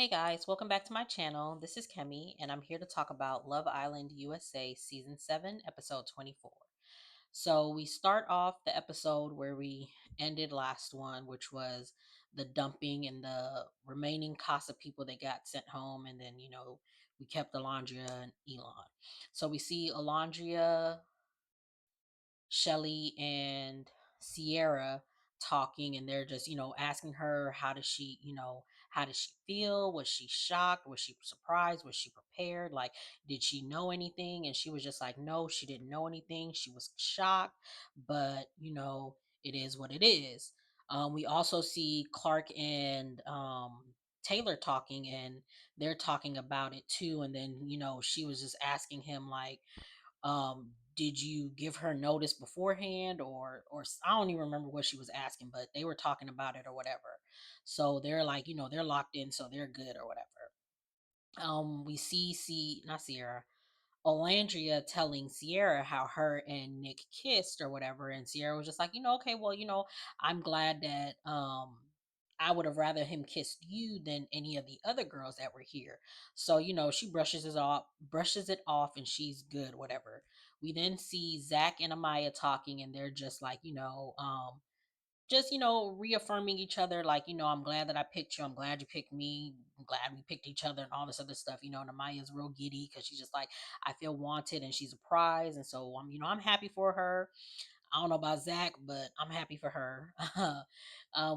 Hey guys, welcome back to my channel. This is Kemi, and I'm here to talk about Love Island USA Season 7, Episode 24. So, we start off the episode where we ended last one, which was the dumping and the remaining Casa people that got sent home. And then, we kept Alondria and Elon. So, we see Alondria, Shelly and Sierra talking, and they're just, asking her how does she feel? Was she shocked? Was she surprised? Was she prepared? Like, did she know anything? And she was just like, no, she didn't know anything. She was shocked, but it is what it is. We also see Clark and Taylor talking, and they're talking about it too. And then, she was just asking him like, did you give her notice beforehand, I don't even remember what she was asking, but they were talking about it or whatever. So they're like, they're locked in, so they're good or whatever. We see not Sierra, Olandria telling Sierra how her and Nick kissed or whatever, and Sierra was just like, okay, well, I'm glad that I would have rather him kissed you than any of the other girls that were here. So, she brushes it off, and she's good, whatever. We then see Zach and Amaya talking, and they're just like, just reaffirming each other, like, I'm glad that I picked you, I'm glad you picked me, I'm glad we picked each other, and all this other stuff. And Amaya's real giddy because she's just like, I feel wanted, and she's a prize, and so I'm happy for her. I don't know about Zach, but I'm happy for her.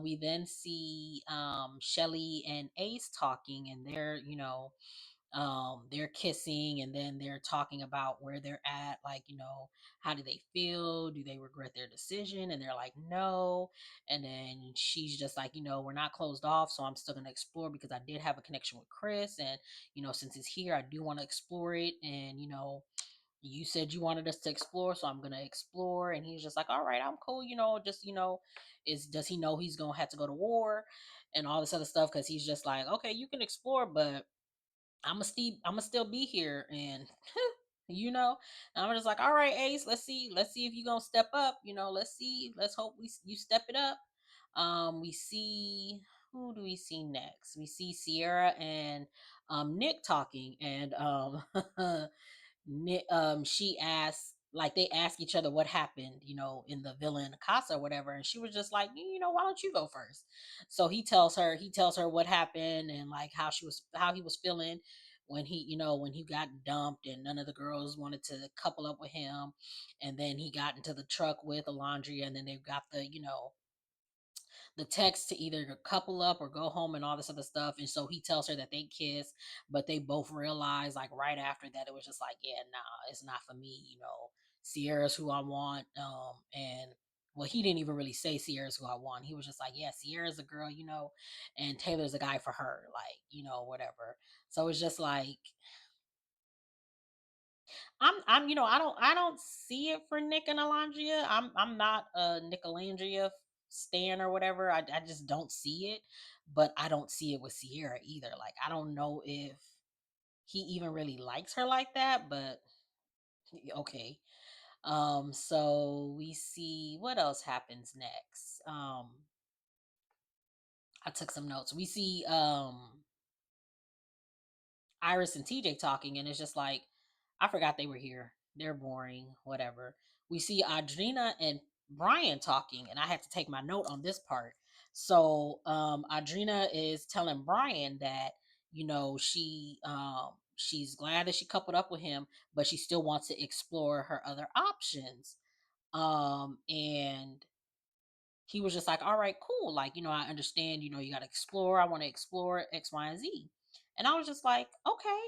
We then see Shelly and Ace talking, and they're kissing, and then they're talking about where they're at, like, how do they feel, do they regret their decision, and they're like, no. And then she's just like, we're not closed off, so I'm still going to explore because I did have a connection with Chris, and since he's here, I do want to explore it. And you said you wanted us to explore, so I'm gonna explore. And he's just like, all right, I'm cool, just is does he know he's gonna have to go to war and all this other stuff? Because he's just like, okay, you can explore, but I'm gonna still be here. And you know and I'm just like, all right, Ace, let's see if you're gonna step up. Let's hope you step it up. We see, who do we see next? We see Sierra and Nick talking, and she asked, like, they ask each other what happened, in the villa in the casa or whatever, and she was just like, why don't you go first? So he tells her what happened, and like how he was feeling when he got dumped, and none of the girls wanted to couple up with him. And then he got into the truck with Alondria, and then they got the text to either couple up or go home and all this other stuff. And so he tells her that they kiss, but they both realize, like, right after that, it was just like, yeah, nah, it's not for me. Sierra's who I want. And well, he didn't even really say Sierra's who I want. He was just like, yeah, Sierra's a girl, and Taylor's a guy for her, like, whatever. So it's just like, I don't see it for Nick and Alondria. I'm not a Nicolandria stan or whatever. I just don't see it, but I don't see it with Sierra either. Like, I don't know if he even really likes her like that, but okay. So we see what else happens next. I took some notes. We see Iris and TJ talking, and it's just like, I forgot they were here. They're boring, whatever. We see Audrina and Brian talking, and I had to take my note on this part. So Audrina is telling Brian that, she's glad that she coupled up with him, but she still wants to explore her other options. And he was just like, all right, cool. Like, I understand, you got to explore. I want to explore X, Y, and Z. And I was just like, okay.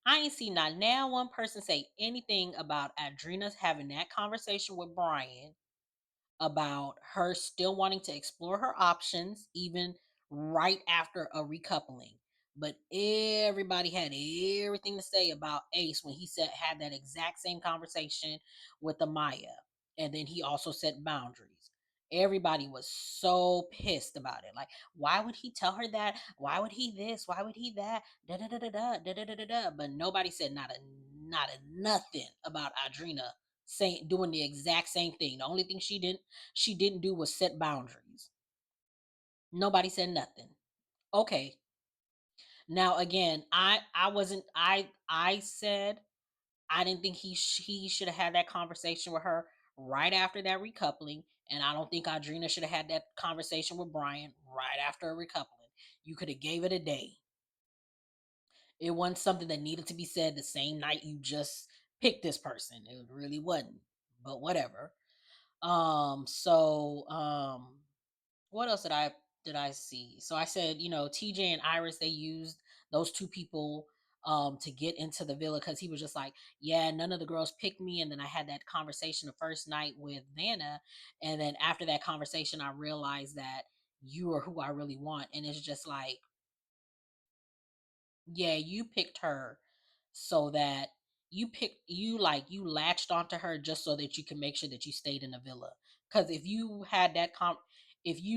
I ain't seen not now one person say anything about Adrena's having that conversation with Brian about her still wanting to explore her options, even right after a recoupling. But everybody had everything to say about Ace when he had that exact same conversation with Amaya. And then he also set boundaries. Everybody was so pissed about it. Like, why would he tell her that? Why would he this? Why would he that? Da da da da da da da da da da. But nobody said not a nothing about Adrena saying doing the exact same thing. The only thing she didn't do was set boundaries. Nobody said nothing. Okay. Now again, I wasn't I said I didn't think he should have had that conversation with her right after that recoupling, and I don't think Audrina should have had that conversation with Brian right after a recoupling. You could have gave it a day. It wasn't something that needed to be said the same night you just picked this person. It really wasn't. But whatever. What else did I see? So I said, TJ and Iris, they used those two people to get into the villa because he was just like, yeah, none of the girls picked me. And then I had that conversation the first night with Vanna. And then after that conversation, I realized that you are who I really want. And it's just like, yeah, you picked her so that you latched onto her just so that you can make sure that you stayed in the villa. Because if you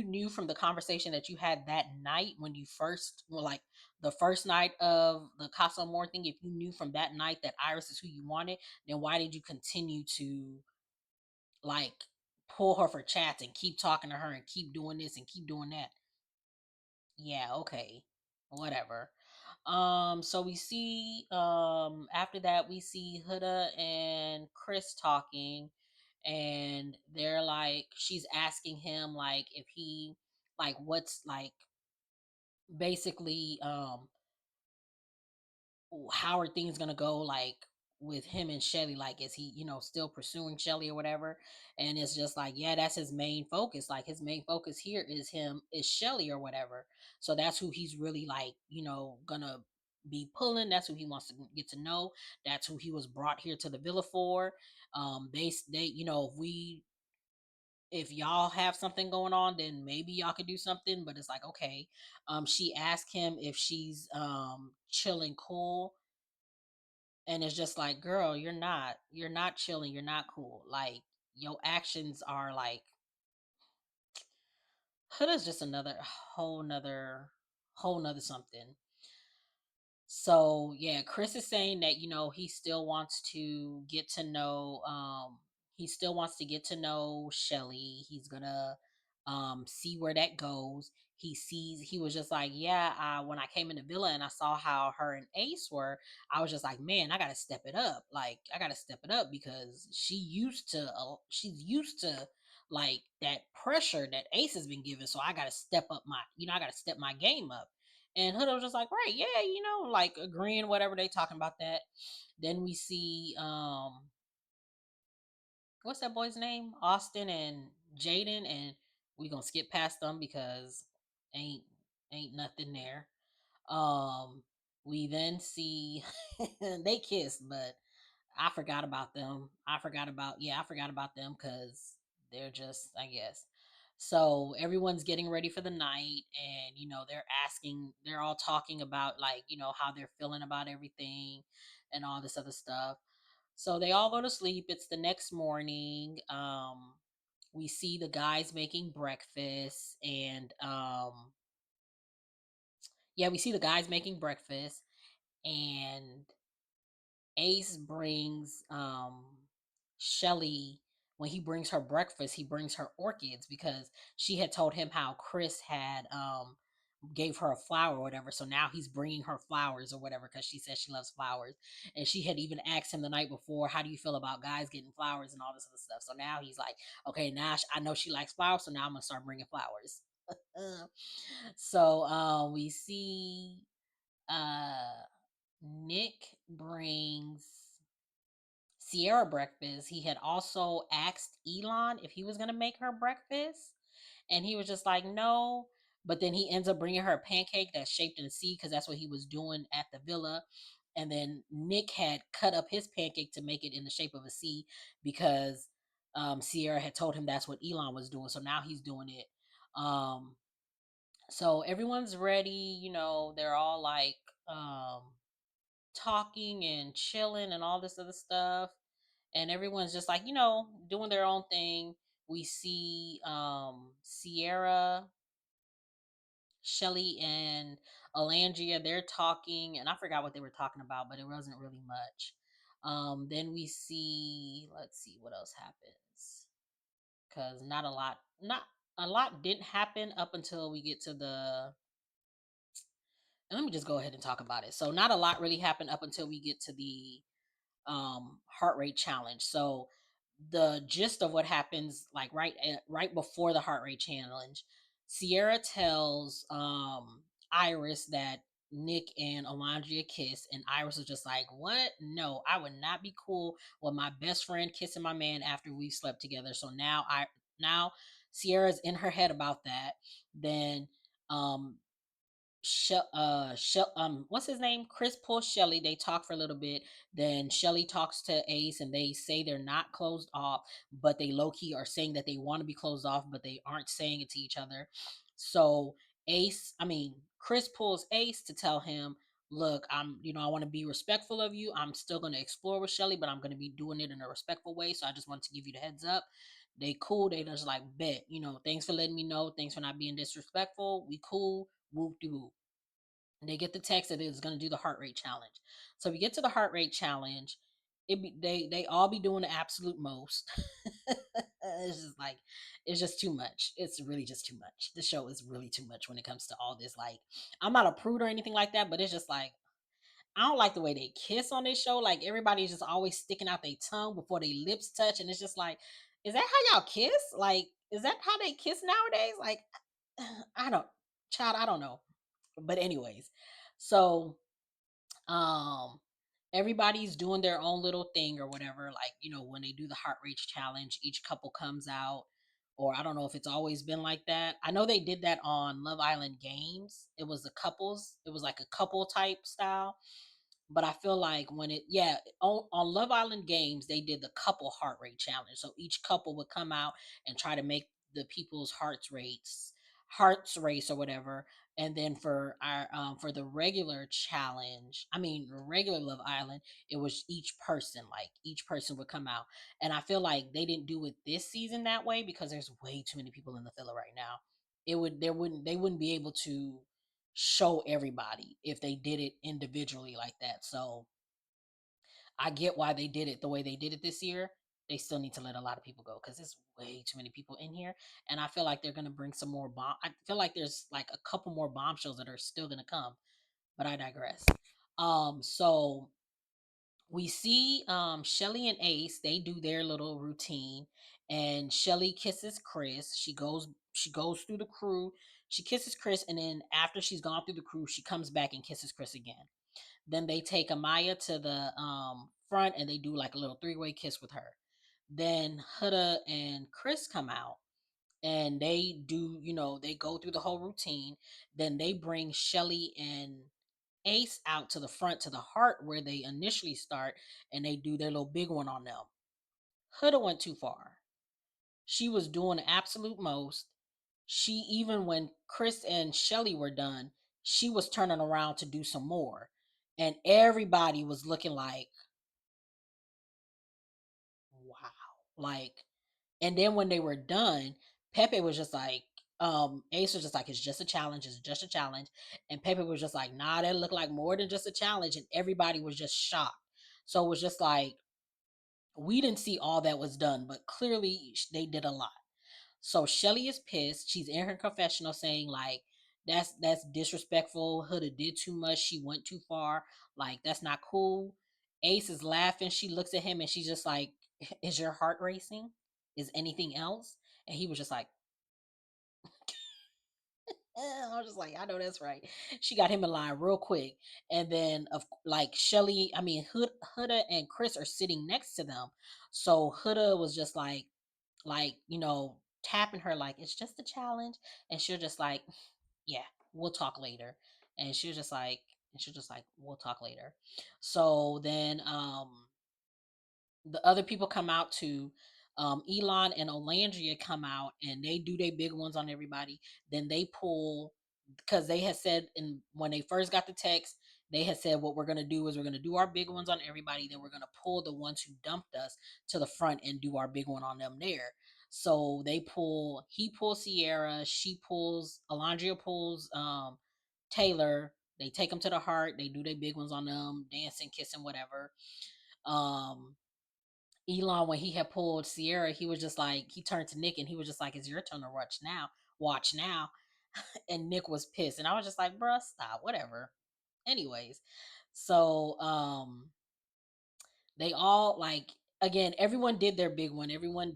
knew from the conversation that you had that night when you first well, like the first night of the Casa Amor thing, if you knew from that night that Iris is who you wanted, then why did you continue to like pull her for chats and keep talking to her and keep doing this and keep doing that? Yeah, okay. Whatever. So we see after that we see Huda and Chris talking, and they're like she's asking him like if he like what's like basically how are things gonna go like with him and Shelly? Like, is he, still pursuing Shelly or whatever? And it's just like, yeah, that's his main focus. Like his main focus here is Shelly or whatever. So that's who he's really like, gonna be pulling. That's who he wants to get to know. That's who he was brought here to the villa for. They, if y'all have something going on, then maybe y'all could do something. But it's like, okay. She asked him if she's chilling cool, and it's just like, girl, you're not chilling, you're not cool. Like your actions are like Huda's just another whole nother something. So yeah, Chris is saying that he still wants to get to know Shelly. He's gonna see where that goes. He was just like, yeah, when I came in the villa and I saw how her and Ace were, I was just like, man, I gotta step it up. Like I gotta step it up because she's used to like that pressure that Ace has been given. So I gotta step up I gotta step my game up. And Huda was just like, right, yeah, like agreeing, whatever they talking about that. Then we see what's that boy's name? Austin and Jaden, and we gonna skip past them because ain't ain't nothing there. Um we then see they kiss, but I forgot about them. I forgot about them because they're just, I guess. So everyone's getting ready for the night, and they're all talking about like, how they're feeling about everything and all this other stuff. So they all go to sleep. It's the next morning. We see the guys making breakfast, and yeah, we see the guys making breakfast, and Ace brings Shelly when he brings her breakfast, he brings her orchids because she had told him how Chris had gave her a flower or whatever. So now he's bringing her flowers or whatever because she says she loves flowers. And she had even asked him the night before, how do you feel about guys getting flowers and all this other stuff? So now he's like, okay, now I know she likes flowers, so now I'm gonna start bringing flowers. So we see uh Nick brings Sierra breakfast. He had also asked Elon if he was going to make her breakfast, and he was just like, no. But then he ends up bringing her a pancake that's shaped in a C because that's what he was doing at the villa. And then Nick had cut up his pancake to make it in the shape of a C because Sierra had told him that's what Elon was doing. So now he's doing it. Um, so everyone's ready. They're all like, talking and chilling and all this other stuff, and everyone's just like, doing their own thing. We see Sierra, Shelly, and Alandria. They're talking, and I forgot what they were talking about, but it wasn't really much. Then we see, let's see what else happens, because not a lot didn't happen up until we get to And let me just go ahead and talk about it. So not a lot really happened up until we get to the heart rate challenge. So the gist of what happens, like right before the heart rate challenge, Sierra tells Iris that Nick and Alondria kiss, and Iris is just like, "What? No, I would not be cool with my best friend kissing my man after we slept together." So now Sierra's in her head about that. Then um what's his name? Chris pulls Shelly. They talk for a little bit. Then Shelly talks to Ace, and they say they're not closed off, but they low key are saying that they want to be closed off, but they aren't saying it to each other. So Chris pulls Ace to tell him, "Look, I want to be respectful of you. I'm still going to explore with Shelly, but I'm going to be doing it in a respectful way. So I just wanted to give you the heads up." They cool. They just like bet. Thanks for letting me know. Thanks for not being disrespectful. We cool. Whoop de whoop. And they get the text that it's going to do the heart rate challenge. So we get to the heart rate challenge. They all be doing the absolute most. It's just like it's just too much. It's really just too much. The show is really too much when it comes to all this. Like, I'm not a prude or anything like that, but it's just like I don't like the way they kiss on this show. Like, everybody's just always sticking out their tongue before they lips touch, and it's just like, is that how y'all kiss? Like, is that how they kiss nowadays? Like, I don't, child, I don't know. But anyways, so um everybody's doing their own little thing or whatever. Like, when they do the heart rate challenge, each couple comes out, or I don't know if it's always been like that. I know they did that on Love Island Games. It was like a couple type style. But I feel like on Love Island Games, they did the couple heart rate challenge. So each couple would come out and try to make the people's hearts race or whatever. And then for the regular challenge, regular Love Island, it was each person would come out. And I feel like they didn't do it this season that way because there's way too many people in the filler right now. They wouldn't be able to show everybody if they did it individually like that. So I get why they did it the way they did it this year. They still need to let a lot of people go because there's way too many people in here. And I feel like they're gonna bring some more bomb. I feel like there's like a couple more bombshells that are still gonna come, but I digress. So we see Shelly and Ace, they do their little routine, and Shelly kisses Chris. She goes through the crew, she kisses Chris, and then after she's gone through the crew, she comes back and kisses Chris again. Then they take Amaya to the front and they do like a little three-way kiss with her. Then Huda and Chris come out and they go through the whole routine. Then they bring Shelly and Ace out to the front to the heart where they initially start, and they do their little big one on them. Huda went too far. She was doing the absolute most. She, even when Chris and Shelly were done, she was turning around to do some more. And everybody was looking like, wow. Like, and then when they were done, Pepe was just like, Ace was just like, it's just a challenge, it's just a challenge. And Pepe was just like, nah, that looked like more than just a challenge. And everybody was just shocked. So it was just like, we didn't see all that was done, but clearly they did a lot. So Shelly is pissed. She's in her confessional saying like, that's disrespectful. Huda did too much. She went too far. Like, that's not cool. Ace is laughing. She looks at him and she's just like, is your heart racing? Is anything else? And he was just like, I was just like, I know that's right. She got him in line real quick. And then of like Shelly, Huda and Chris are sitting next to them. So Huda was just like, tapping her like it's just a challenge. And she'll just like, yeah, we'll talk later. And she's just like, we'll talk later. So then the other people come out too. Elon and Olandria come out and they do their big ones on everybody. Then they pull, because they had said, and when they first got the text, they had said what we're gonna do is we're gonna do our big ones on everybody. Then we're gonna pull the ones who dumped us to the front and do our big one on them there. So he pulls Sierra, she pulls, Alondria pulls Taylor. They take them to the heart. They do their big ones on them, dancing, kissing, whatever. Um, Elon, when he had pulled Sierra, he was just like, he turned to Nick and he was just like, it's your turn to watch now. Watch now. And Nick was pissed. And I was just like, bruh, stop, whatever. Anyways, so they all like, again, everyone did their big one. Everyone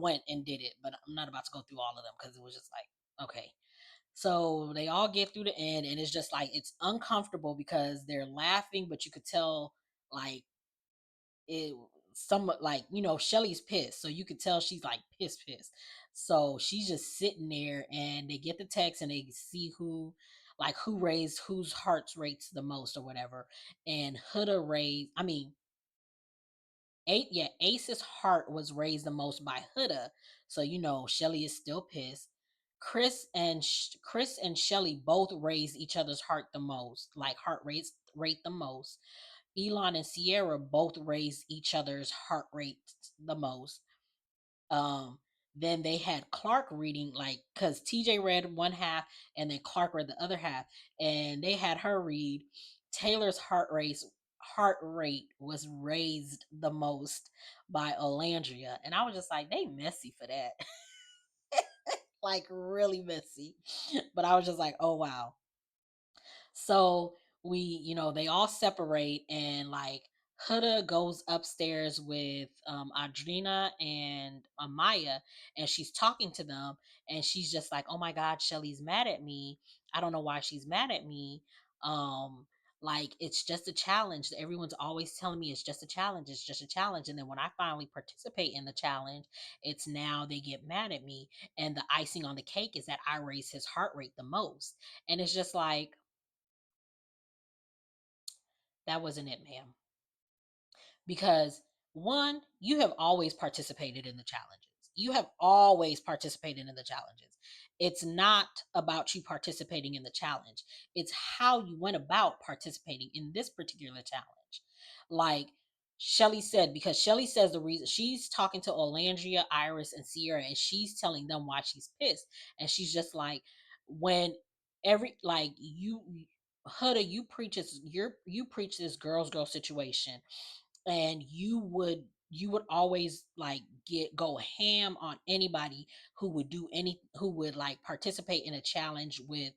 went and did it, but I'm not about to go through all of them because it was just like, okay. So they all get through the end, and it's just like it's uncomfortable because they're laughing, but you could tell like it somewhat like, Shelly's pissed, so you could tell she's like pissed. So she's just sitting there, and they get the text, and they see who raised whose hearts rates the most or whatever. And Huda raised, I mean, Ace's heart was raised the most by Huda. So Shelly is still pissed. Chris and Shelly both raised each other's heart the most, like heart rate the most. Elon and Sierra both raised each other's heart rate the most. Um, then they had Clark reading, like, because TJ read one half and then Clark read the other half, and they had her read Taylor's heart rate was raised the most by Olandria. And I was just like, they messy for that. Like really messy. But I was just like, oh wow. So they all separate, and like Huda goes upstairs with Adrina and Amaya, and she's talking to them, and she's just like, oh my God, Shelly's mad at me. I don't know why she's mad at me. Um, like it's just a challenge. Everyone's always telling me it's just a challenge, it's just a challenge. And then when I finally participate in the challenge, it's now they get mad at me. And the icing on the cake is that I raise his heart rate the most. And it's just like, that wasn't it, ma'am. Because one, you have always participated in the challenges. You have always participated in the challenges. It's not about you participating in the challenge. It's how you went about participating in this particular challenge. Like Shelly said, because Shelly says the reason she's talking to Olandria, Iris, and Sierra, and she's telling them why she's pissed. And she's just like, when every like you Huda, you preach this girl situation, and you would always like go ham on anybody who would like participate in a challenge with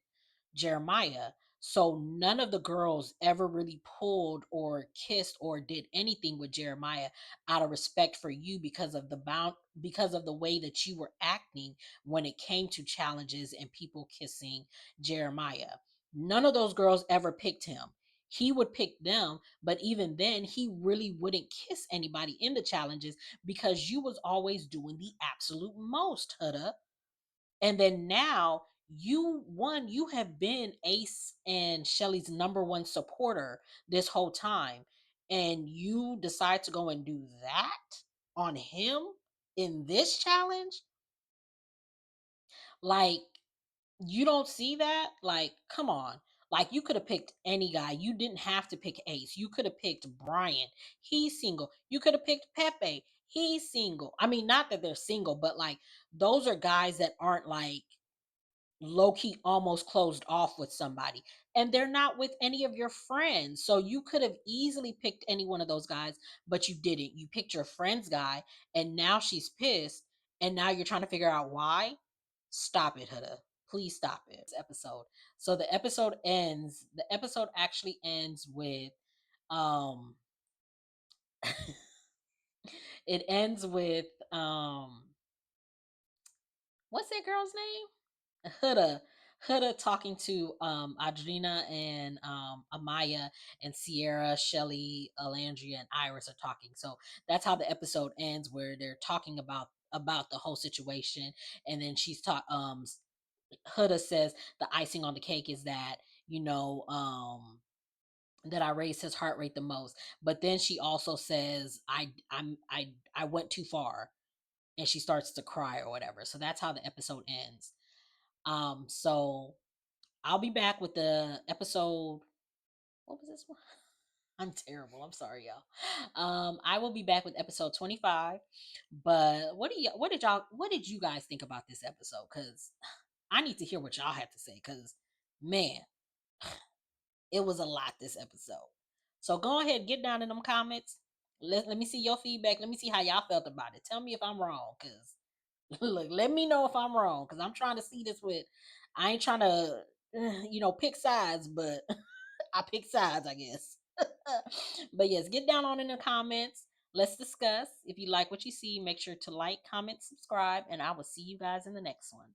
Jeremiah. So none of the girls ever really pulled or kissed or did anything with Jeremiah out of respect for you, because of the way that you were acting when it came to challenges and people kissing Jeremiah. None of those girls ever picked him. He would pick them, but even then he really wouldn't kiss anybody in the challenges because you was always doing the absolute most, Huda. And then now you have been Ace and Shelly's number one supporter this whole time, and you decide to go and do that on him in this challenge. Like, you don't see that? Like, come on. Like, you could have picked any guy. You didn't have to pick Ace. You could have picked Brian. He's single. You could have picked Pepe. He's single. I mean, not that they're single, but like those are guys that aren't like low key almost closed off with somebody, and they're not with any of your friends. So you could have easily picked any one of those guys, but you didn't. You picked your friend's guy, and now she's pissed, and now you're trying to figure out why. Stop it, Huda. Please stop it. This episode. So the episode actually ends with um it ends with what's that girl's name? Huda talking to Adrina and Amaya, and Sierra, Shelly, Alandria, and Iris are talking. So that's how the episode ends, where they're talking about the whole situation. And then Huda says the icing on the cake is that, you know, that I raised his heart rate the most. But then she also says I went too far, and she starts to cry or whatever. So that's how the episode ends. So I'll be back with the episode. What was this one? I'm terrible. I'm sorry, y'all. I will be back with episode 25. But what did you guys think about this episode? Because I need to hear what y'all have to say. Because man, it was a lot this episode. So go ahead, get down in them comments. Let me see your feedback. Let me see how y'all felt about it. Tell me if I'm wrong, because Look, let me know if I'm wrong because I'm trying to see this with. I ain't trying to, pick sides, but I pick sides, I guess. But yes, get down on in the comments. Let's discuss. If you like what you see, make sure to like, comment, subscribe, and I will see you guys in the next one.